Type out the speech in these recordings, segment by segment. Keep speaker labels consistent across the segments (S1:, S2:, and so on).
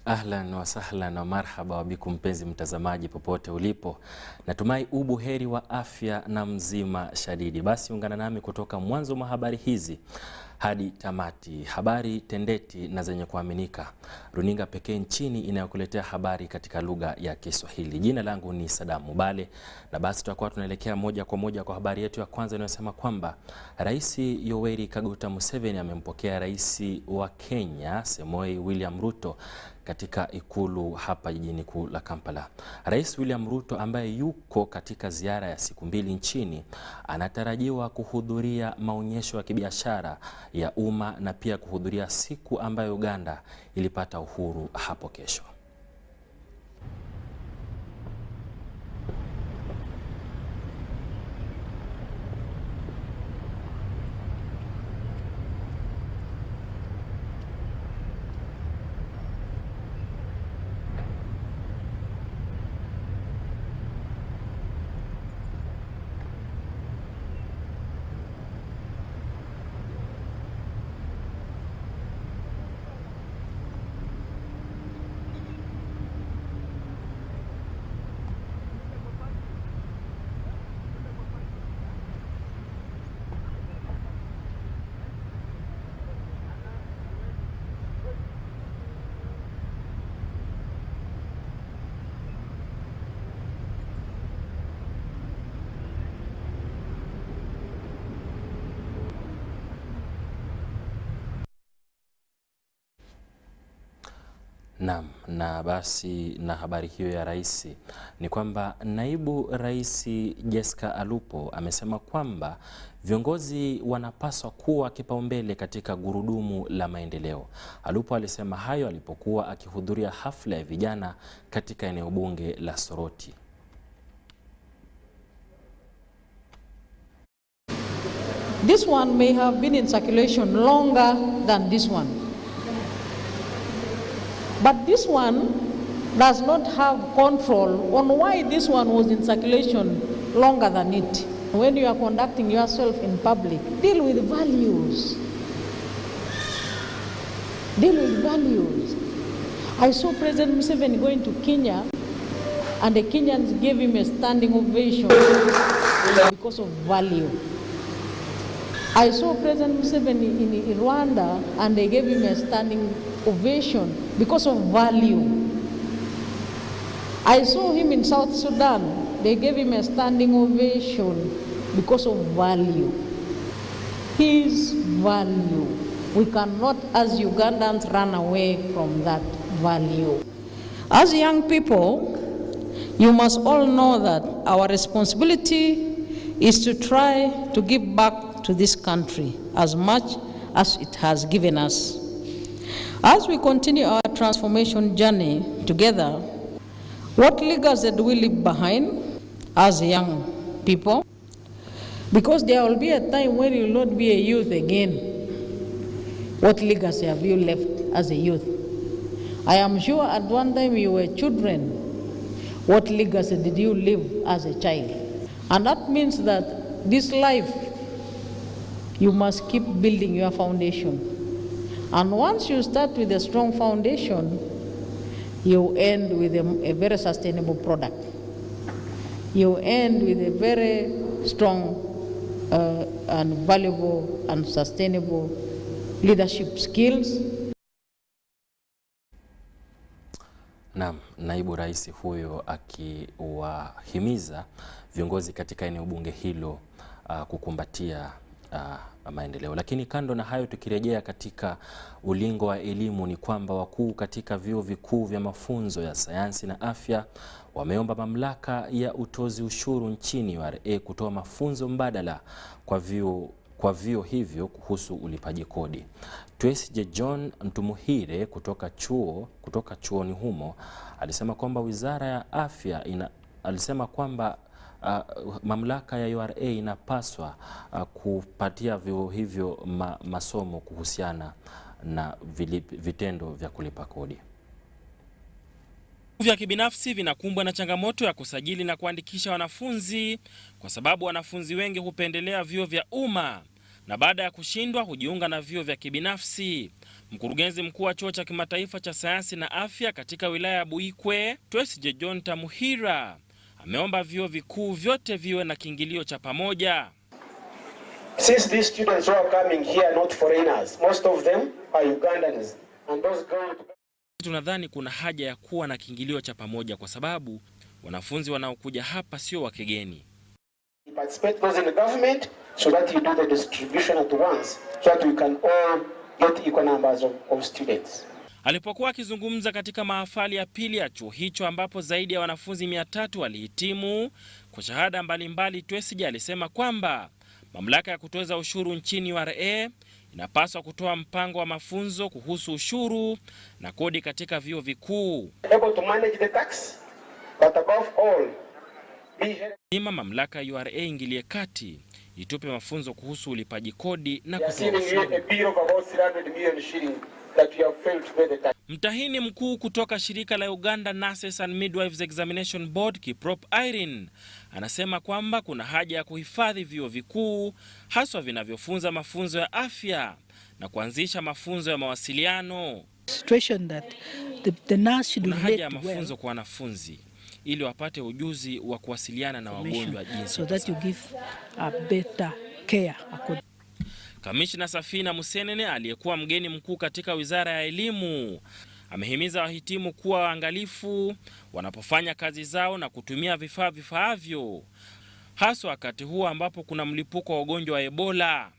S1: Ahlan wa sahlan wa marhaba wabikum mpenzi mtazamaji popote ulipo. Natumai ubuheri wa afya na mzima shadidi. Basi ungana nami kutoka mwanzo mwa habari hizi hadi tamati. Habari tendeti na zenye kuaminika. Runinga pekee nchini inayokuletea habari katika lugha ya Kiswahili. Jina langu ni Sadam Muballe na basi tutakuwa tunaelekea moja kwa moja kwa habari yetu ya kwanza inayosema kwamba Rais Yoweri Kaguta Museveni amempokea Rais wa Kenya Samoei William Ruto katika ikulu hapa jijini kuu la Kampala. Rais William Ruto ambaye yuko katika ziara ya siku 2 nchini anatarajiwa kuhudhuria maonyesho ya kibiashara ya umma na pia kuhudhuria siku ambayo Uganda ilipata uhuru hapo kesho. Naam, na basi na habari hiyo ya rais ni kwamba naibu rais Jessica Alupo amesema kwamba viongozi wanapaswa kuwa kipaumbele katika gurudumu la maendeleo. Alupo alisema hayo alipokuwa akihudhuria hafla ya vijana katika eneo bunge la Soroti.
S2: This one may have been in circulation longer than this one. But this one does not have control on why this one was in circulation longer than it. When you are conducting yourself in public, deal with values. Deal with values. I saw President Museveni going to Kenya and the Kenyans gave him a standing ovation because of value. I saw President Museveni in Rwanda and they gave him a standing ovation because of value. I saw him in South Sudan. They gave him a standing ovation because of value. His value. We cannot, as Ugandans, run away from that value. As young people, you must all know that our responsibility is to try to give back to this country as much as it has given us. As we continue our transformation journey together, what legacy do we leave behind as young people? Because there will be a time when you will not be a youth again. What legacy have you left as a youth? I am sure at one time you were children. What legacy did you leave as a child? And that means that this life, you must keep building your foundation. And once you start with a strong foundation, you end with a very sustainable product. You end with a very strong and valuable and sustainable leadership skills.
S1: Naam, naibu rais huyo akiwahimiza viongozi katika eneo bunge hilo kukumbatia maendeleo. Lakini kando na hayo, tukirejea katika ulingo wa elimu, ni kwamba wakuu katika vyuo vikuu vya mafunzo ya sayansi na afya wameomba mamlaka ya utozi ushuru nchini URA kutoa mafunzo mbadala kwa vyuo hivyo kuhusu ulipaji kodi. Twesigye John Ntumuhire kutoka chuoni humo alisema kwamba Wizara ya Afya alisema kwamba mamlaka ya URA inapaswa kupatia vyuo hivyo masomo kuhusiana na vitendo vya kulipa kodi.
S3: Vya kibinafsi vinakumbwa na changamoto ya kusajili na kuandikisha wanafunzi kwa sababu wanafunzi wengi hupendelea vyuo vya umma. na baada ya kushindwa hujiunga na vyuo vya kibinafsi. Mkurugenzi mkuu wa chuo cha kimataifa cha sayansi na afya katika wilaya ya Buikwe, Sadam Muballe, ameomba vyuo vikuu vyote viwe na kiingilio cha pamoja.
S4: Since these students who are coming here are not foreigners, most of them are Ugandans, and those going to...
S3: Tunadhani kuna haja ya kuwa na kiingilio cha pamoja kwa sababu wanafunzi wanaokuja hapa sio wa kigeni.
S4: Participate those in the government so that you do the distribution at once so that we can all get equal numbers of students.
S3: Alipokuwa akizungumza katika mahafali ya pili ya chuo hicho ambapo zaidi ya wanafunzi 300 walihitimu kwa shahada mbalimbali, Sadam alisema kwamba mamlaka ya kutoza ushuru nchini URA inapaswa kutoa mpango wa mafunzo kuhusu ushuru na kodi katika vyuo vikuu.
S4: Able to manage the tax, but above all,
S3: mamlaka ya URA ingilie kati, itupe mafunzo kuhusu ulipaji kodi na kutoa ushuru. Mtahini mkuu kutoka shirika la Uganda Nurses and Midwives Examination Board, Kiprop Irene, anasema kwamba kuna haja ya kuhifadhi vyuo vikuu haswa vinavyofunza mafunzo ya afya na kuanzisha mafunzo ya mawasiliano. Kuna haja ya mafunzo kwa wanafunzi ili wapate ujuzi wa kuwasiliana na wagonjwa jinsi Kamishna Safina Musenene aliyekuwa mgeni mkuu katika Wizara ya Elimu amehimiza wahitimu kuwa waangalifu wanapofanya kazi zao na kutumia vifaa vifaavyo haswa wakati huu ambapo kuna mlipuko wa ugonjwa wa Ebola.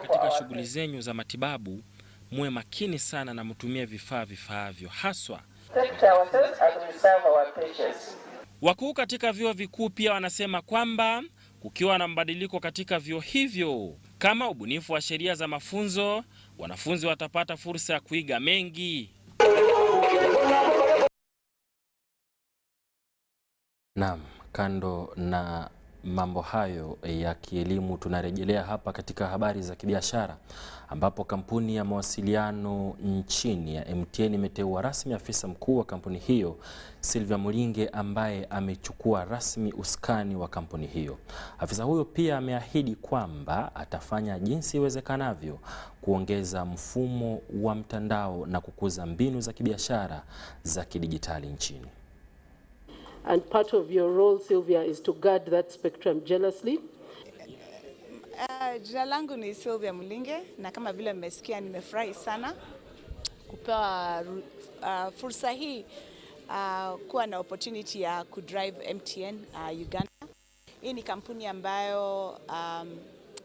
S3: Katika shughuli zenyu za matibabu muwe makini sana na mtumie vifaa vifaavyo haswa. Wakuu katika vyuo vikuu pia wanasema kwamba kukiwa na mabadiliko katika vyuo hivyo kama ubunifu wa sheria za mafunzo, wanafunzi watapata fursa ya kuiga mengi.
S1: Naam, kando na mambo hayo ya kielimu, tunarejelea hapa katika habari za kibiashara ambapo kampuni ya mawasiliano nchini ya MTN imeteua rasmi afisa mkuu wa kampuni hiyo Sylvia Mulinge ambaye amechukua rasmi usukani wa kampuni hiyo. Afisa huyo pia ameahidi kwamba atafanya jinsi iwezekanavyo kuongeza mfumo wa mtandao na kukuza mbinu za kibiashara za kidijitali nchini.
S5: And part of your role, Sylvia, is to guard that spectrum jealously.
S6: Jina langu ni Sylvia Mulinge na kama vile mmesikia nimefurahi sana kupewa fursa hii kuwa na opportunity ya kudrive MTN Uganda. Hii ni kampuni ambayo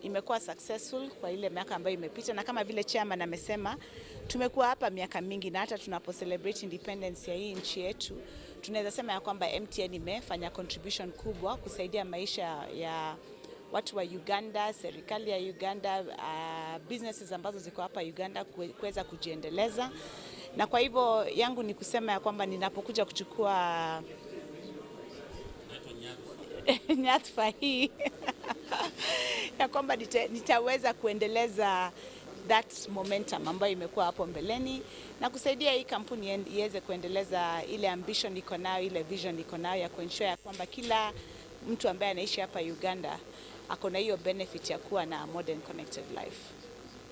S6: imekuwa successful kwa ile miaka ambayo imepita, na kama vile chairman amesema tumekuwa hapa miaka mingi, na hata tunapo celebrate independence ya hii nchi yetu tunaweza sema ya kwamba MTN imefanya contribution kubwa kusaidia maisha ya watu wa Uganda, serikali ya Uganda, businesses ambazo ziko hapa Uganda kuweza kujiendeleza. Na kwa hivyo yangu ni kusema ya kwamba ninapokuja kuchukua nyadhifa hii ya kwamba nitaweza kuendeleza that momentum ambayo imekuwa hapo mbeleni na kusaidia hii kampuni iweze kuendeleza ile ambition iko nayo, ile vision iko nayo ya kuensure ya kwamba kila mtu ambaye anaishi hapa Uganda ako na hiyo benefit ya kuwa na modern connected life.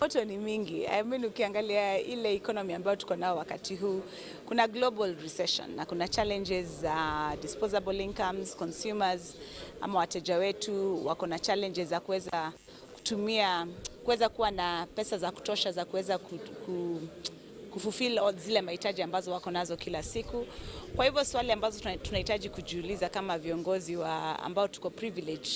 S6: Moto ni mingi. I mean, ukiangalia ile economy ambayo tuko nao wakati huu, kuna global recession na kuna challenges za disposable incomes, consumers ama wateja wetu wako na challenges za kuweza kuwa na pesa za kutosha za kuweza kufulfill all zile mahitaji ambazo wako nazo kila siku. Kwa hivyo swali ambazo tunahitaji kujiuliza kama viongozi ambao tuko privilege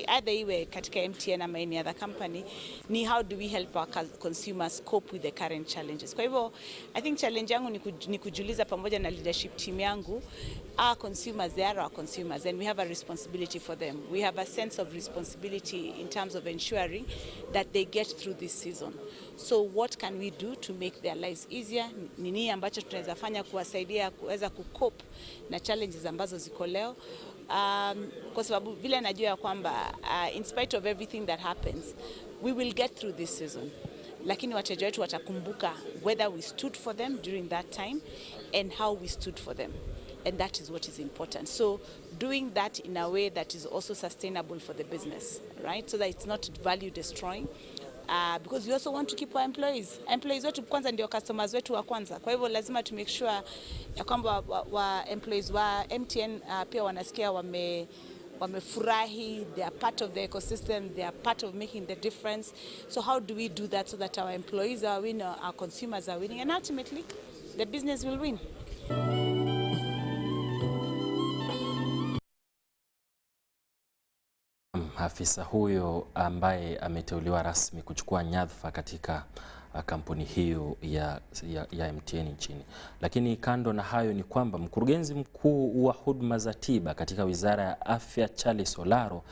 S6: either iwe katika MTN ama any other company ni how do we help our consumers cope with the current challenges. Kwa hivyo I think challenge yangu ni kujiuliza pamoja na leadership team yangu, our consumers, they are our consumers and we have a responsibility for them. We have a sense of responsibility in terms of ensuring that they get through this season. So what can we do to make their lives easier? Nini ambacho tunaweza fanya kuwasaidia kuweza kucope na challenges ambazo ziko leo? Kwa sababu vile najua kwamba in spite of everything that happens, we will get through this season. Lakini wateja wetu watakumbuka whether we stood for them during that time and how we stood for them. and that is what is important. So doing that in a way that is also sustainable for the business, right? So that it's not value destroying. Because we also want to keep our employees. Employees wetu kwanza ndio customers wetu wa kwanza. Kwa hivyo lazima to make sure ya kwamba wa employees wa MTN pia wanasikia wamefurahi, they are part of the ecosystem, they are part of making the difference. So how do we do that so that our employees are winning, our consumers are winning, and ultimately the business will win?
S1: Afisa huyo ambaye ameteuliwa rasmi kuchukua nyadhifa katika kampuni hiyo ya MTN nchini. Lakini kando na hayo ni kwamba mkurugenzi mkuu wa huduma za tiba katika Wizara ya Afya Charles Olaro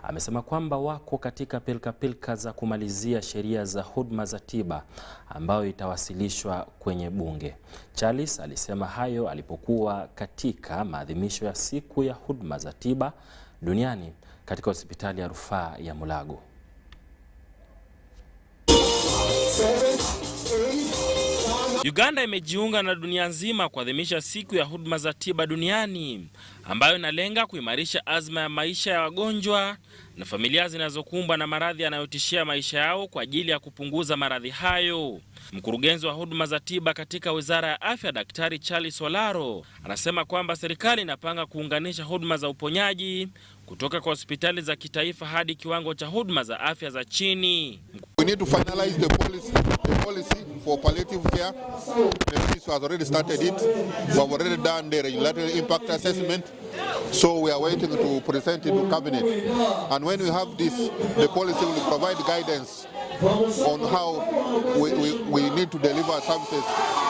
S1: amesema kwamba wako katika pilka za kumalizia sheria za huduma za tiba ambayo itawasilishwa kwenye bunge. Charles alisema hayo alipokuwa katika maadhimisho ya siku ya huduma za tiba duniani katika hospitali ya rufaa ya Mulago.
S3: Uganda imejiunga na dunia nzima kuadhimisha siku ya huduma za tiba duniani ambayo inalenga kuimarisha azma ya maisha ya wagonjwa na familia zinazokumbwa na maradhi yanayotishia maisha yao kwa ajili ya kupunguza maradhi hayo. Mkurugenzi wa huduma za tiba katika Wizara ya Afya Daktari Charles Olaro anasema kwamba serikali inapanga kuunganisha huduma za uponyaji kutoka kwa hospitali za kitaifa hadi kiwango cha huduma za afya za chini.
S7: We need to finalize the policy for palliative care. The ministry has already started it. We have already done the regulatory impact assessment. So we are waiting to present it to cabinet. And when we have this, the policy will provide guidance on how we need to deliver services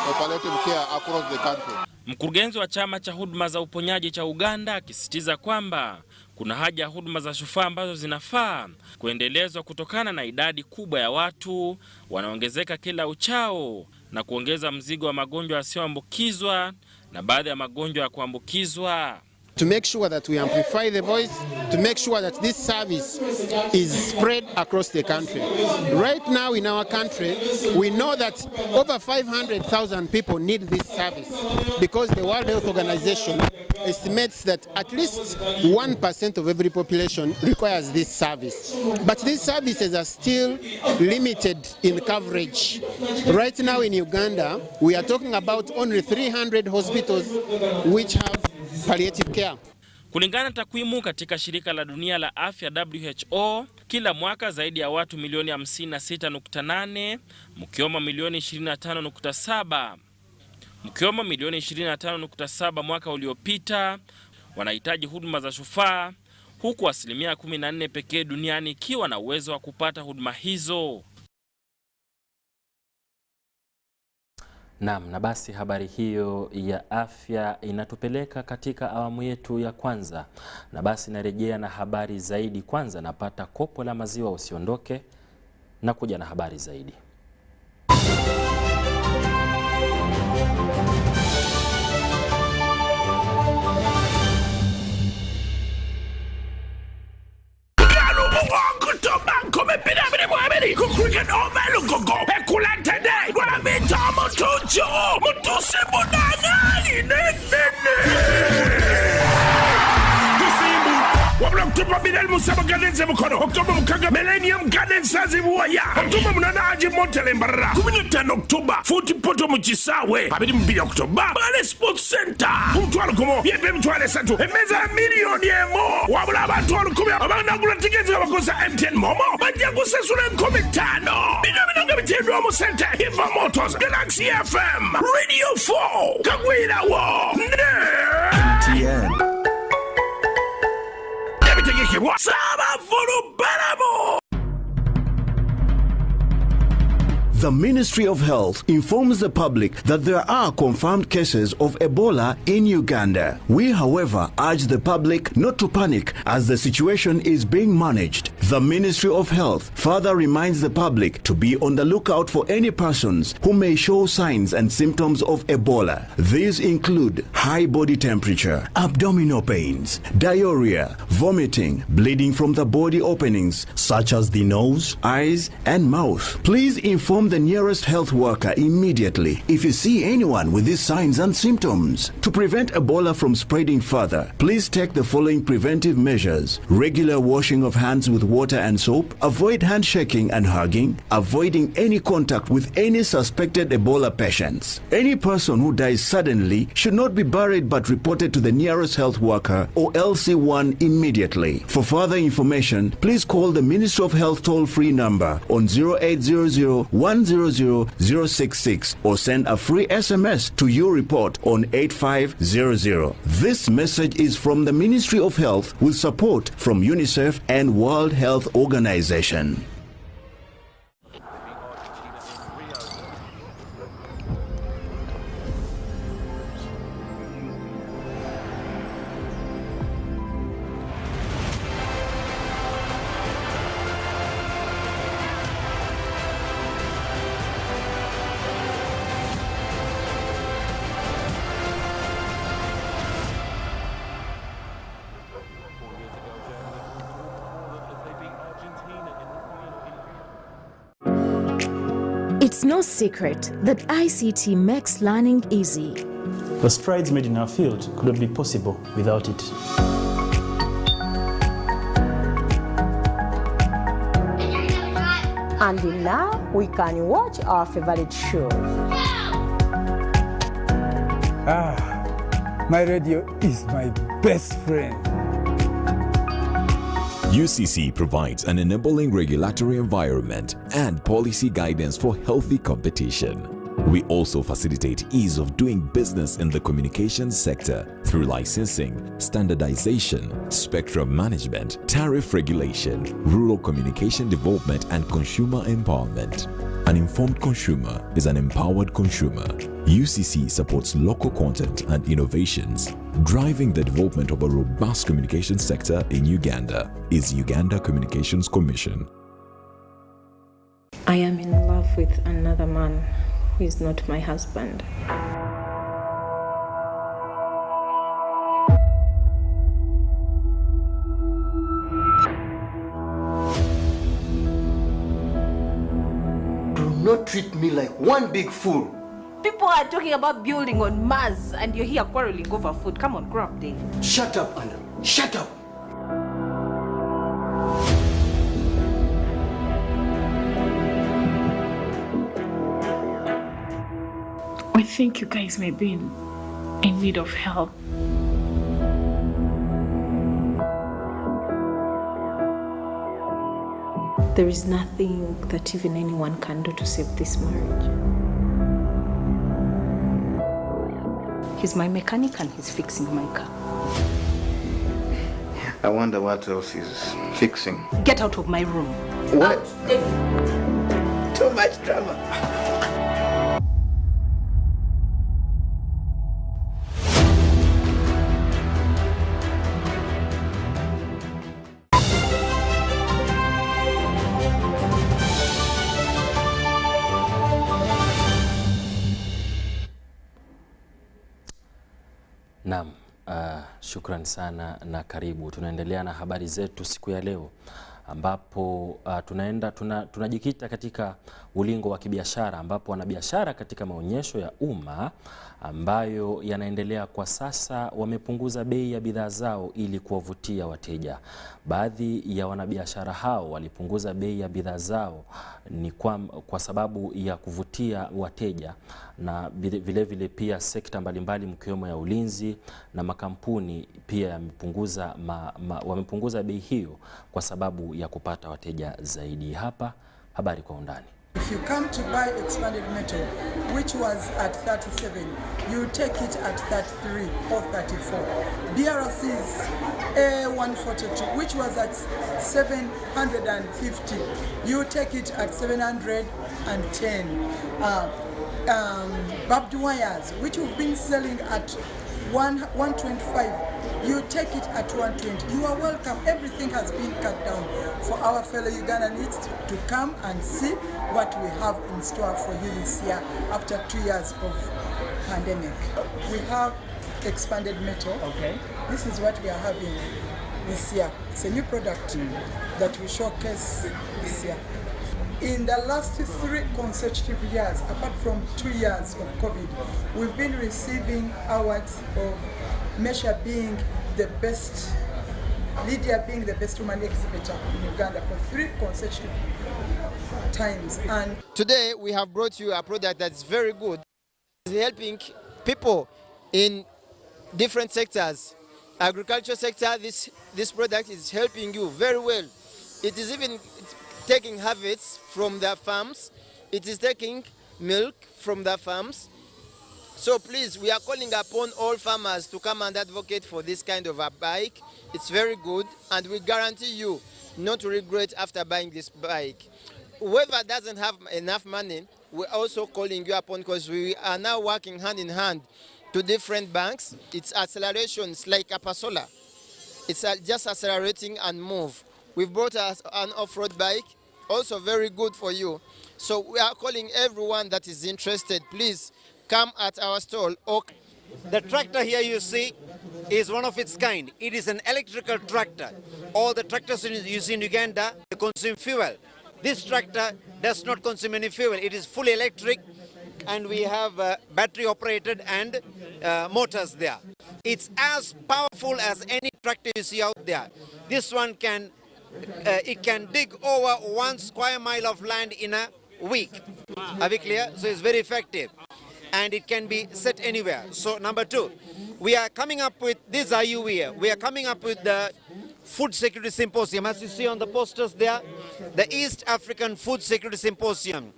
S7: of palliative care across the country.
S3: Mkurugenzi wa chama cha huduma za uponyaji cha Uganda akisisitiza kwamba kuna haja ya huduma za shufaa ambazo zinafaa kuendelezwa kutokana na idadi kubwa ya watu wanaongezeka kila uchao na kuongeza mzigo wa magonjwa yasiyoambukizwa na baadhi ya magonjwa ya kuambukizwa.
S8: To make sure that we amplify the voice, to make sure that this service is spread across the country. Right now in our country, we know that over 500,000 people need this service because the World Health Organization estimates that at least 1% of every population requires this service. But these services are still limited in coverage. Right now in Uganda, we are talking about only 300 hospitals which have palliative care.
S3: Kulingana na takwimu katika shirika la dunia la afya WHO, kila mwaka zaidi ya watu milioni 56.8, mkiwemo milioni 25.7. Mkiwemo milioni 25.7 mwaka uliopita wanahitaji huduma za shufaa, huku asilimia 14 pekee duniani ikiwa na uwezo wa kupata huduma hizo.
S1: Naam, na basi habari hiyo ya afya inatupeleka katika awamu yetu ya kwanza. Na basi narejea na habari zaidi. Kwanza napata kopo la maziwa, usiondoke na kuja na habari zaidi.
S9: October Bidel Musaba Gardens Mukono, October Mukaga Millennium Gardens Sazibuaya, October Munanaji Montelembara, 15 October, 40 Poto Muchisawe, Abidi Mbi October, Bale Sports Center, Mtualo Kumo, Yebe Mtuale Santo, Emeza milioni emo, Wabula Bantualo Kumia, Abanda Gula Tickets Wakosa MTN Momo, Banjagusa Sulen Komitano, Bidamina Gabitiano Center, Hiva Motors, Galaxy FM, Radio 4, Kagwila Wo, MTN.
S10: The Ministry of Health informs the public that there are confirmed cases of Ebola in Uganda. We, however, urge the public not to panic as the situation is being managed. The Ministry of Health further reminds the public to be on the lookout for any persons who may show signs and symptoms of Ebola. These include high body temperature, abdominal pains, diarrhea, vomiting, bleeding from the body openings such as the nose, eyes, and mouth. Please inform the the nearest health worker immediately if you see anyone with these signs and symptoms. To prevent Ebola from spreading further, please take the following preventive measures: regular washing of hands with water and soap, avoid handshaking and hugging, avoiding any contact with any suspected Ebola patients. Any person who dies suddenly should not be buried but reported to the nearest health worker or LC1 immediately. For further information, please call the Ministry of Health toll-free number on 0800-100-066 or send a free SMS to your report on 8500. This message is from the Ministry of Health with support from UNICEF and World Health Organization.
S11: It's no secret that ICT makes learning easy.
S12: The strides made in our field could not be possible without it.
S13: And now we can watch our favorite shows.
S14: My radio is my best friend.
S15: UCC provides an enabling regulatory environment and policy guidance for healthy competition. We also facilitate ease of doing business in the communications sector through licensing, standardization, spectrum management, tariff regulation, rural communication development, and consumer empowerment. An informed consumer is an empowered consumer. UCC supports local content and innovations. Driving the development of a robust communication sector in Uganda is Uganda Communications Commission.
S16: I am in love with another man who is not my husband.
S17: Do not treat me like one big fool.
S13: People are talking about building on Mars and you're here quarreling over food. Come on, grow up, Dave.
S17: Shut up, Anna. Shut up.
S18: I think you guys may be in need of help.
S16: There is nothing that even anyone can do to save this marriage. He's my mechanic and he's fixing my car.
S17: I wonder what else he's fixing.
S13: Get out of my room.
S17: What?
S13: Too much drama.
S1: Naam, shukran sana na karibu. Tunaendelea na habari zetu siku ya leo ambapo tunajikita katika ulingo wa kibiashara ambapo wanabiashara katika maonyesho ya umma ambayo yanaendelea kwa sasa wamepunguza bei ya bidhaa zao ili kuwavutia wateja. Baadhi ya wanabiashara hao walipunguza bei ya bidhaa zao ni kwa sababu ya kuvutia wateja, na vile vile pia sekta mbalimbali mkiwemo ya ulinzi na makampuni pia wamepunguza bei hiyo kwa sababu ya kupata wateja zaidi. Hapa habari kwa undani.
S19: If you come to buy expanded metal, which was at 37, you take it at 33 or 34. DRC's A142, which was at 750, you take it at 710. Barbed wires, which we've been selling at 125, you take it at 120. You are welcome. Everything has been cut down for our fellow Ugandans to come and see what we have in store for you this year after 2 years of pandemic. We have expanded metal. Okay. This is what we are having this year. It's a new product that we showcase this year. In the last 3 consecutive years, apart from 2 years of COVID, we've been receiving awards of Mesha being the best, Lydia being the best woman exhibitor in Uganda for 3 consecutive times. And
S20: today we have brought you a product that's very good. It's helping people in different sectors. Agriculture sector, this product is helping you very well. It is even taking harvests from the farms. It is taking milk from the farms. So please, we are calling upon all farmers to come and advocate for this kind of a bike. It's very good, and we guarantee you not to regret after buying this bike. Whoever doesn't have enough money, we're also calling you upon, because we are now working hand in hand to different banks. It's accelerations like a Pasola. It's just accelerating and move. We've brought us an off-road bike, also very good for you. So we are calling everyone that is interested, please come at our stall.
S21: The tractor here you see is one of its kind. It is an electrical tractor. All the tractors you see in Uganda consume fuel. This tractor does not consume any fuel. It is fully electric, and we have battery operated and motors there. It's as powerful as any tractor you see out there. This one can dig over 1 square mile of land in a week. Are we clear? So it's very effective, and it can be set anywhere. So number 2, we are coming up with this IU here. We are coming up with the Food Security Symposium. As you see on the posters there, the East African Food Security Symposium.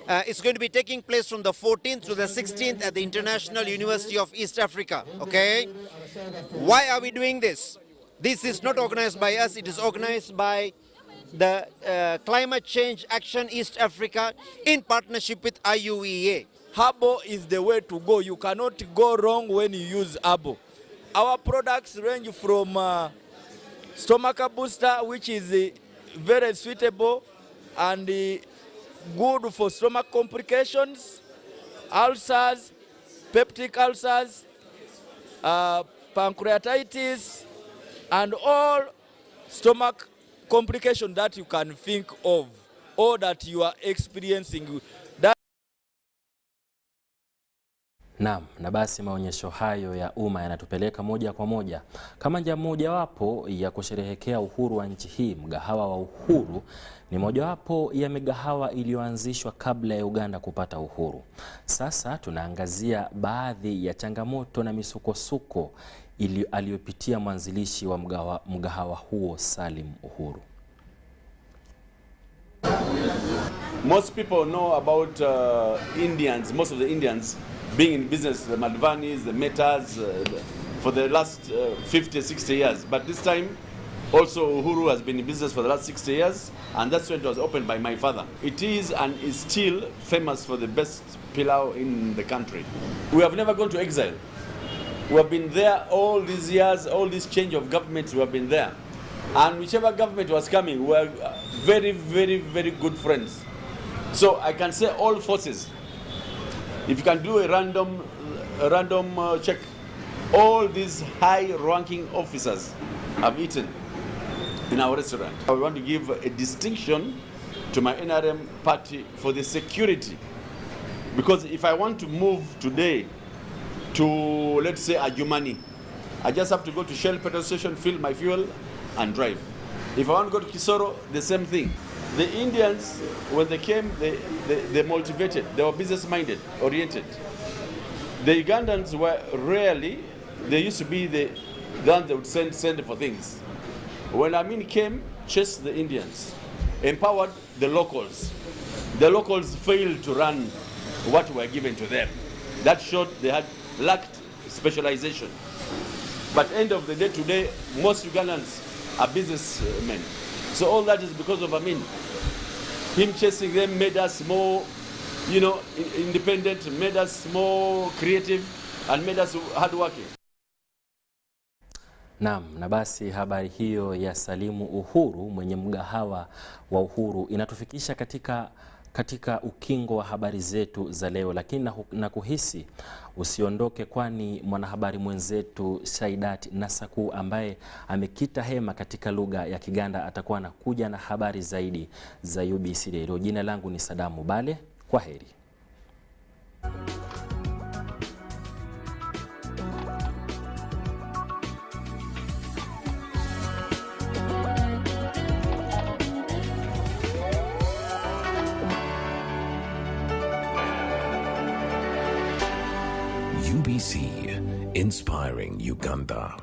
S21: It's going to be taking place from the 14th to the 16th at the International University of East Africa. Okay? Why are we doing this? This is not organized by us. It is organized by the Climate Change Action East Africa in partnership with IUEA.
S22: Herbal is the way to go. You cannot go wrong when you use herbal. Our products range from stomach booster, which is very suitable and good for stomach complications, ulcers, peptic ulcers, pancreatitis, and all stomach complications that you can think of or that you are experiencing.
S1: Naam, na basi maonyesho hayo ya umma yanatupeleka moja kwa moja kama njia mojawapo ya kusherehekea uhuru wa nchi hii. Mgahawa wa Uhuru ni mojawapo ya migahawa iliyoanzishwa kabla ya Uganda kupata uhuru. Sasa tunaangazia baadhi ya changamoto na misukosuko aliyopitia mwanzilishi wa mgahawa huo, Salim Uhuru.
S23: Most people know about Indians, most of the Indians being in business, the Madvanis, the Metas, for the last 50, 60 years. But this time, also Uhuru has been in business for the last 60 years, and that's when it was opened by my father. It is and is still famous for the best pilau in the country. We have never gone to exile. We have been there all these years, all this change of governments, we have been there. And whichever government was coming, we were very, very, very good friends. So I can say all forces. If you can do a random check, all these high-ranking officers have eaten in our restaurant. I want to give a distinction to my NRM party for the security. Because if I want to move today to, let's say, Ajumani, I just have to go to Shell petrol station, fill my fuel, and drive. If I want to go to Kisoro, the same thing. The Indians, when they came, they motivated. They were business-minded, oriented. The Ugandans were rarely, they used to be the ones that would send for things. When Amin came, chased the Indians, empowered the locals. The locals failed to run what were given to them. That showed they had lacked specialization. But end of the day today, most Ugandans are businessmen. So all that is because of Amin. Him chasing them made us more, independent, made us more creative, and made us hardworking.
S1: Naam, na basi habari hiyo ya Salimu Uhuru, mwenye mgahawa wa Uhuru, inatufikisha katika katika ukingo wa habari zetu za leo, lakini na kuhisi usiondoke, kwani mwanahabari mwenzetu Shaidat Nasaku ambaye amekita hema katika lugha ya Kiganda atakuwa anakuja na habari zaidi za UBC leo. Jina langu ni Sadam Muballe. Kwa heri.
S2: UBC, inspiring Uganda.